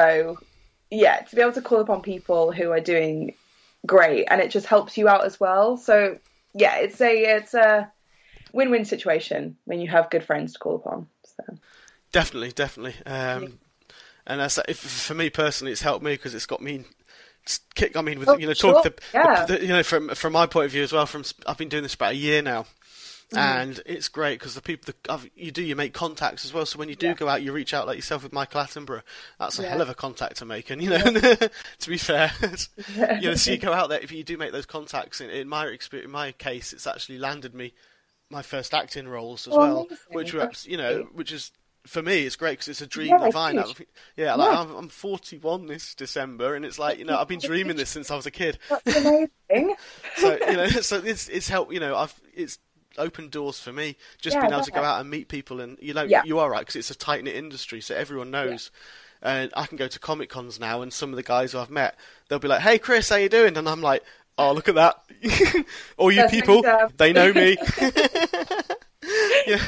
So yeah, to be able to call upon people who are doing great, and it just helps you out as well. So yeah, it's a win-win situation when you have good friends to call upon. So Definitely. And that's, for me personally, it's helped me because it's got me kick. I mean, with sure. From my point of view as well. I've been doing this about a year now, and it's great because the people you make contacts as well. So when you do go out, you reach out like yourself with Michael Attenborough. That's a hell of a contact to make. And to be fair, so you go out there. If you do make those contacts, in my experience, in my case, it's actually landed me my first acting roles as well, amazing. which is. For me, it's great because it's a dream of mine. I'm 41 this December, and it's like I've been dreaming this since I was a kid. That's amazing. So it's helped. It's opened doors for me just being able to go out and meet people, and you are right because it's a tight knit industry, so everyone knows. And I can go to Comic Cons now, and some of the guys who I've met, they'll be like, "Hey, Chris, how you doing?" And I'm like, "Oh, look at that! All you people, they know me." Yeah.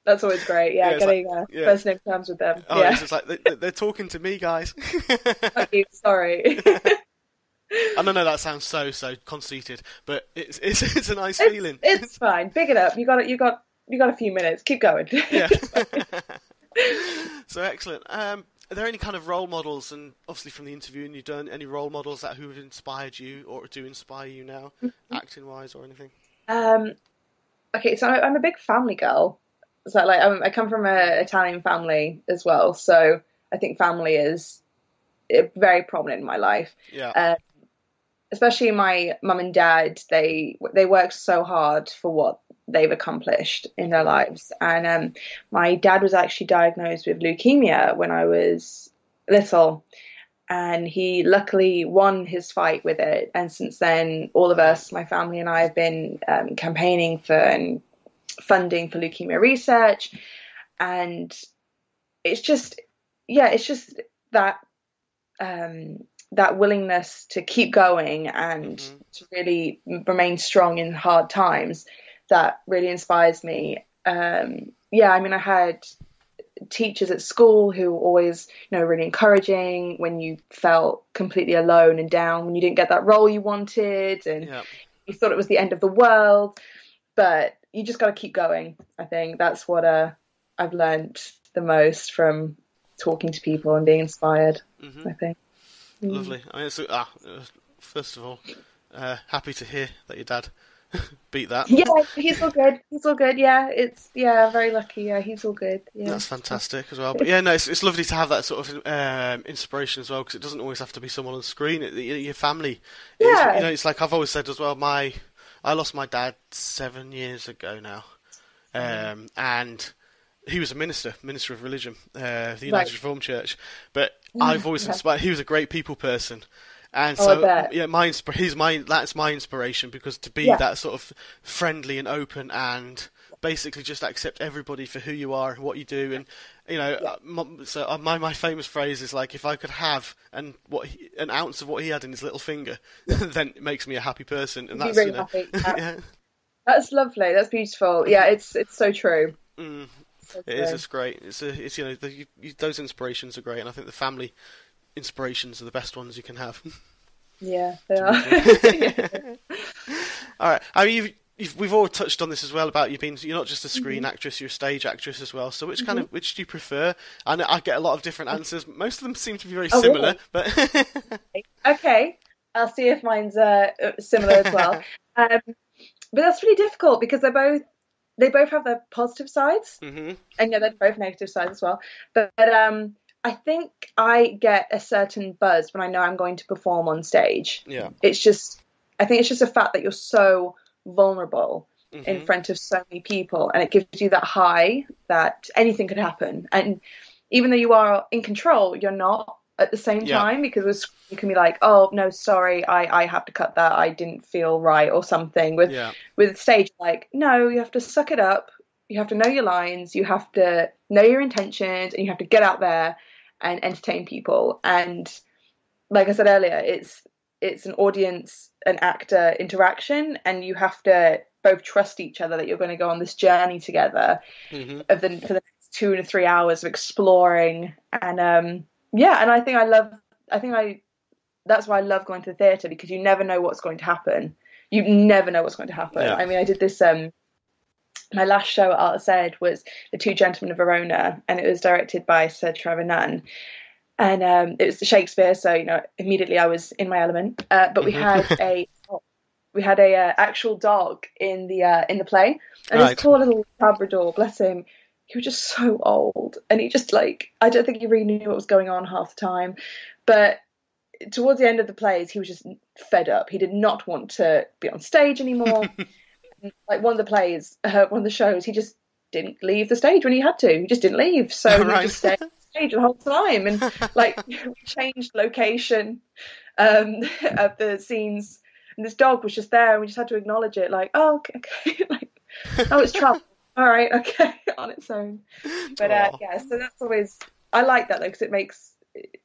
That's always great. Yeah, getting first name terms with them. Oh, it's just like they're talking to me, guys. Sorry. I don't know. That sounds so conceited, but it's a nice feeling. It's fine. Big it up. You got a few minutes. Keep going. Yeah. So excellent. Are there any kind of role models, and obviously from the interviewing you've done, any role models who have inspired you or do inspire you now, acting wise or anything? Okay, so I'm a big family girl. So I come from an Italian family as well, so I think family is very prominent in my life. Yeah. Especially my mum and dad, they worked so hard for what they've accomplished in their lives. And my dad was actually diagnosed with leukemia when I was little, and he luckily won his fight with it. And since then, all of us, my family and I, have been campaigning for and funding for leukemia research, and it's just that that willingness to keep going and to really remain strong in hard times that really inspires me. I mean, I had teachers at school who were always really encouraging when you felt completely alone and down, when you didn't get that role you wanted and you thought it was the end of the world, but you just got to keep going. I think that's what I've learned the most from talking to people and being inspired. I think. Lovely. I mean, first of all, happy to hear that your dad beat that. Yeah, he's all good. Yeah, very lucky. Yeah, he's all good. Yeah, that's fantastic as well. But yeah, no, it's lovely to have that sort of inspiration as well, because it doesn't always have to be someone on the screen. Your family. Yeah. It's like I've always said as well. I lost my dad 7 years ago now, and he was a minister of religion, the United Reformed Church. But I've always inspired. He was a great people person, and that's my inspiration, because to be that sort of friendly and open and basically just accept everybody for who you are and what you do, and so my famous phrase is like, if I could have an ounce of what he had in his little finger, then it makes me a happy person, and that's really happy. Yeah. That's lovely. That's beautiful. Yeah, it's so true. It is. It's great. Those inspirations are great, and I think the family inspirations are the best ones you can have. Yeah, they are. All right. I mean, we've all touched on this as well about you're not just a screen actress, you're a stage actress as well. So which which do you prefer? And I get a lot of different answers. Most of them seem to be very similar, really? But okay, I'll see if mine's similar as well. But that's really difficult because they both have their positive sides, and they're both negative sides as well. But I think I get a certain buzz when I know I'm going to perform on stage. Yeah, I think it's just a fact that you're so vulnerable in front of so many people, and it gives you that high that anything could happen. And even though you are in control, you're not at the same time, because you can be like, oh no, sorry, I have to cut that, I didn't feel right or something. With stage, like, no, you have to suck it up, you have to know your lines, you have to know your intentions, and you have to get out there and entertain people. And like I said earlier, it's an audience and actor interaction, and you have to both trust each other that you're going to go on this journey together for the next 2 to 3 hours of exploring. And yeah, and I think that's why I love going to the theatre, because you never know what's going to happen. You never know what's going to happen. Yeah. I mean, I did this, my last show at Art Ed was The Two Gentlemen of Verona, and it was directed by Sir Trevor Nunn. And it was Shakespeare, so, you know, immediately I was in my element. But we had a actual dog in the play, and Right. this poor little Labrador, bless him, he was just so old, and he just, like, I don't think he really knew what was going on half the time. But towards the end of the plays, he was just fed up. He did not want to be on stage anymore. Like one of the plays, one of the shows, he just didn't leave the stage when he had to. He just didn't leave, so he just stayed on stage the whole time. And like we changed location of the scenes, and this dog was just there, and we just had to acknowledge it. Like, oh, okay, like, oh, it's trouble. All right, okay, on its own. But yeah, so that's always, I like that though, because it makes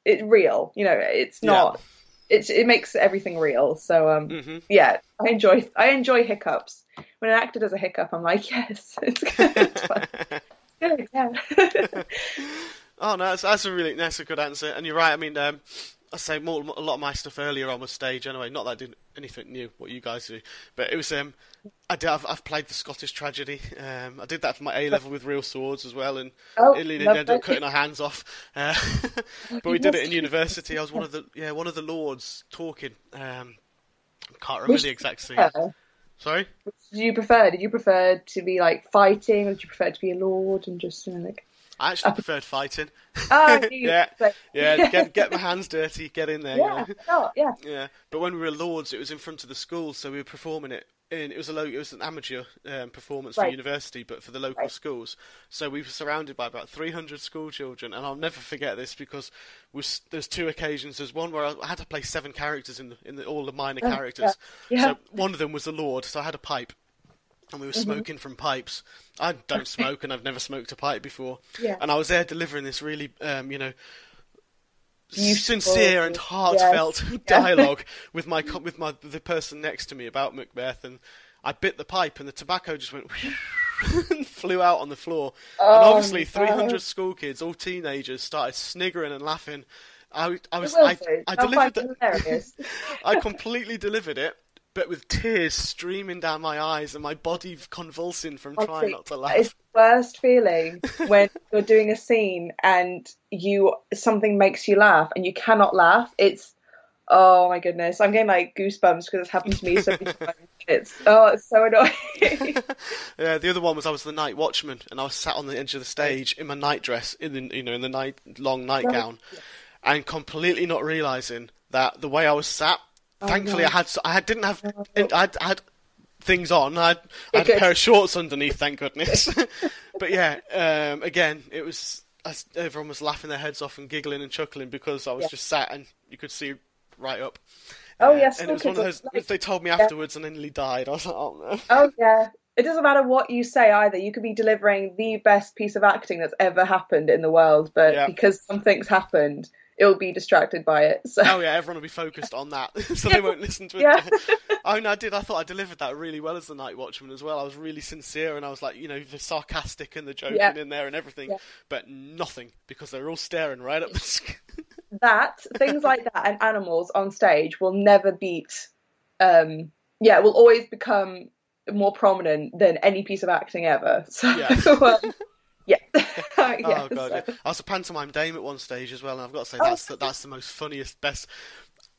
it real. You know, it's not. Yeah. It makes everything real. So yeah, I enjoy hiccups. When an actor does a hiccup, I'm like, yes, it's good. Good, yeah. Oh no, that's a good answer, and you're right. I mean, I say a lot of my stuff earlier on was stage anyway. Not that I did anything new, what you guys do, but it was I've played the Scottish tragedy. I did that for my A level with real swords as well, and Italy ended up cutting our hands off. But we did it in university. I was one of the lords talking. Can't remember the exact scene. Sorry? Which did you prefer? Did you prefer to be like fighting, or did you prefer to be a lord and just, you know, like? I actually preferred fighting. Oh, yeah. Get my hands dirty, get in there. Yeah, you know? Yeah. But when we were lords, it was in front of the school, so we were performing it. It was an amateur performance for university, but for the local schools. So we were surrounded by about 300 school children, and I'll never forget this because there's two occasions. There's one where I had to play 7 characters in all the minor characters. Yeah. So one of them was the Lord, so I had a pipe, and we were smoking from pipes. I don't smoke, and I've never smoked a pipe before. Yeah. And I was there delivering this really, sincere and heartfelt dialogue with the person next to me about Macbeth, and I bit the pipe and the tobacco just went and flew out on the floor. And obviously 300 school kids, all teenagers, started sniggering and laughing. I delivered that. I completely delivered it, but with tears streaming down my eyes and my body convulsing from trying not to laugh. It's the worst feeling when you're doing a scene and something makes you laugh and you cannot laugh. It's, oh my goodness, I'm getting like goosebumps because it's happened to me so many times. It's so annoying. Yeah, the other one was I was the night watchman and I was sat on the edge of the stage in my night dress, in the long nightgown, and completely not realising that the way I was sat. Thankfully, I had things on. I had a pair of shorts underneath, thank goodness. But yeah, again, it was everyone was laughing their heads off and giggling and chuckling because I was just sat and you could see right up. Oh yes, and it was one of those. They told me afterwards, and I nearly died. I was like, oh no. Oh yeah. It doesn't matter what you say either. You could be delivering the best piece of acting that's ever happened in the world, but because something's happened, it'll be distracted by it. So. Oh yeah, everyone will be focused on that, so they won't listen to it. Oh no, I thought I delivered that really well as the Night Watchman as well. I was really sincere, and I was like, the sarcastic and the joking in there and everything, but nothing, because they're all staring right up the sky. Things like that and animals on stage will never beat. Will always become more prominent than any piece of acting ever. So. Yeah. Oh god, yeah. I was a pantomime dame at one stage as well, and I've got to say that's the most funniest, best.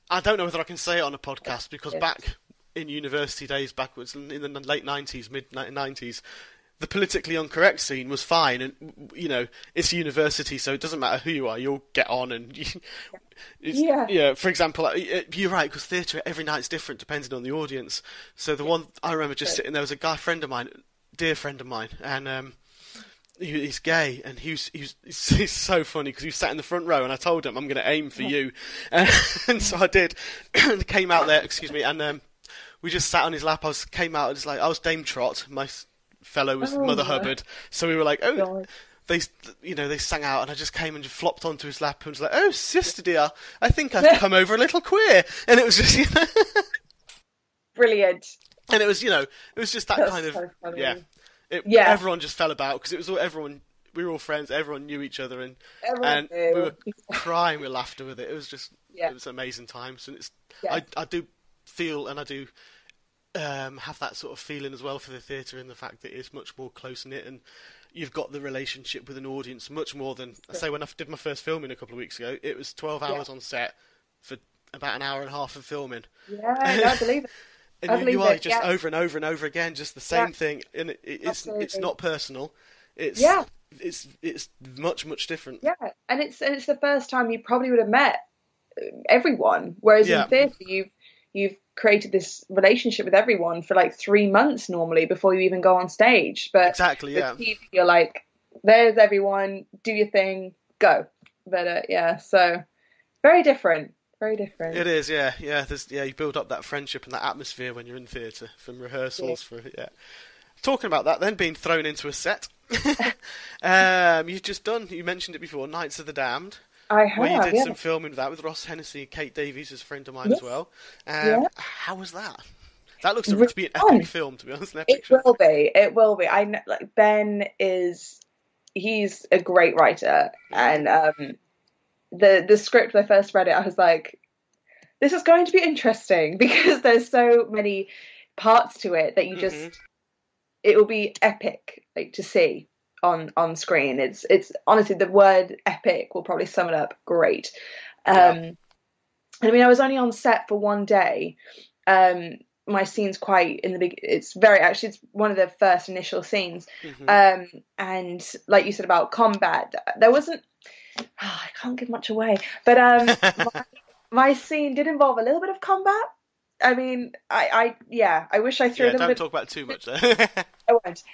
I don't know whether I can say it on a podcast because back in university days, backwards in the late 90s, mid 90s, the politically incorrect scene was fine, and it's university, so it doesn't matter who you are, you'll get on, and for example, you're right, because theatre every night's different depending on the audience. So the one I remember just sitting there was a dear friend of mine, and he's gay, and he's so funny because he sat in the front row, and I told him I'm going to aim for you, and so I did, and came out there, and we just sat on his lap. I was Dame Trot, my fellow was Mother Hubbard, so we were like, they sang out, and I just came and just flopped onto his lap and was like, oh sister dear, I think I've come over a little queer, and it was just brilliant, and it was just that. That's kind of so funny. Everyone just fell about because it was everyone we were all friends. Everyone knew each other, and Everyone knew. we were crying with laughter with it. It was just Yeah. it was amazing times, and it's Yeah. I do feel and I do have that sort of feeling as well for the theatre in the fact that it's much more close knit and you've got the relationship with an audience much more than I say when I did my first filming a couple of weeks ago. It was 12 hours on set for about an hour and a half of filming. Yeah, I believe it. And you are just over and over and over again, just the same thing, and it's not personal. It's much different. Yeah, and it's the first time you probably would have met everyone, whereas in theatre you've created this relationship with everyone for like 3 months normally before you even go on stage. But exactly, yeah, TV, you're like, there's everyone, do your thing, go. But so very different. Very different. It is, yeah. You build up that friendship and that atmosphere when you're in theatre, from rehearsals Talking about that, then being thrown into a set, you mentioned it before, Knights of the Damned. I have, where you did some filming with that with Ross Hennessy and Kate Davies, who's a friend of mine as well. How was that? That looks to be an epic film, to be honest. It will be. I know, like, Ben he's a great writer, and the script when I first read it, I was like, this is going to be interesting because there's so many parts to it that you just it will be epic, like, to see on screen. It's honestly, the word epic will probably sum it up great. I mean, I was only on set for one day. My scene's quite in the big. It's one of the first initial scenes. And like you said about combat, there wasn't. I can't give much away, but my scene did involve a little bit of combat. I mean, I wish I threw a little bit. Don't talk about it too much there. I won't.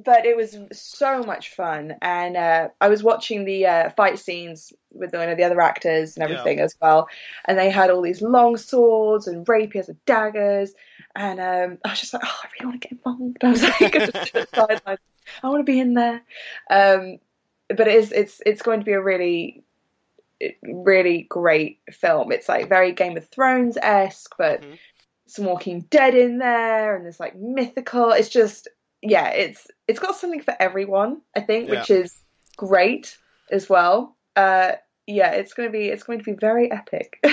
But it was so much fun, and I was watching the fight scenes with the other actors and everything as well, and they had all these long swords and rapiers and daggers, and I was just like, oh, I really want to get involved. I was like, I want to be in there. But it's going to be a really, really great film. It's like very Game of Thrones-esque, but some Walking Dead in there, and it's like mythical. It's just, it's got something for everyone, I think, which is great as well. It's going to be very epic.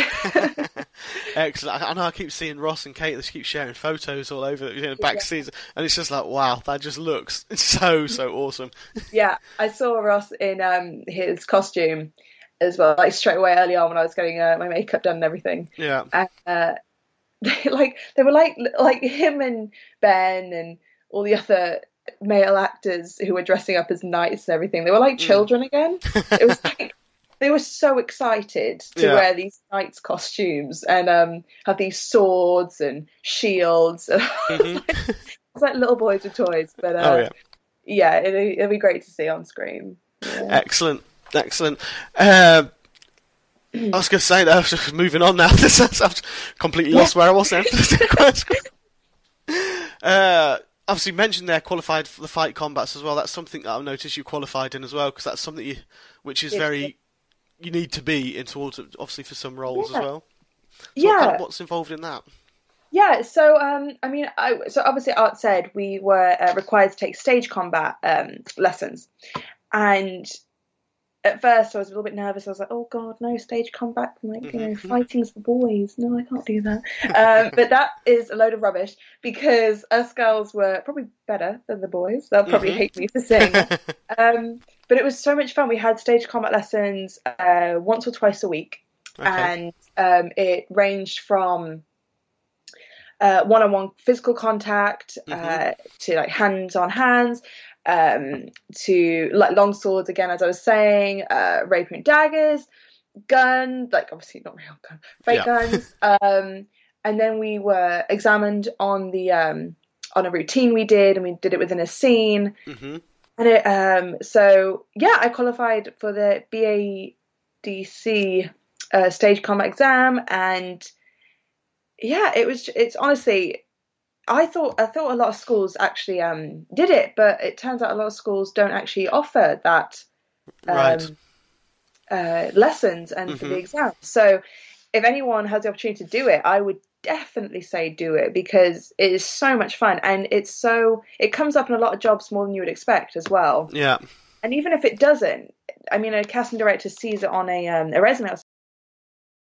Excellent. I know I keep seeing Ross and Kate. They keep sharing photos all over the back scenes, and it's just like, wow, that just looks so awesome. Yeah, I saw Ross in his costume as well, like straight away early on when I was getting my makeup done and everything. Yeah, and they were like him and Ben and all the other male actors who were dressing up as knights and everything. They were like children again. It was like they were so excited to wear these knights costumes and have these swords and shields. It's like little boys with toys, but it'll be great to see on screen. Excellent. I was going to say that I was just moving on now. I've completely lost where I was then. Obviously, mentioned there qualified for the fight combats as well. That's something that I've noticed you qualified in as well, because that's something which is you need to be in towards, obviously, for some roles as well. So what's involved in that? Yeah, so I mean, so obviously at Art Ed we were required to take stage combat lessons, and at first I was a little bit nervous. I was like, oh god, no, stage combat, like fighting's for boys. No, I can't do that. But that is a load of rubbish, because us girls were probably better than the boys. They'll probably hate me for saying that. But it was so much fun. We had stage combat lessons once or twice a week, and it ranged from one-on-one physical contact to like hands on hands, to like long swords again, as I was saying, rapier and daggers, gun, like obviously not real gun, fake guns, and then we were examined on the on a routine we did, and we did it within a scene, and it I qualified for the BADC stage combat exam, and it's honestly, I thought a lot of schools actually did it, but it turns out a lot of schools don't actually offer that lessons and for the exam. So if anyone has the opportunity to do it, I would definitely say do it, because it is so much fun, and it comes up in a lot of jobs more than you would expect as well. Yeah. And even if it doesn't, I mean, a casting director sees it on a resume,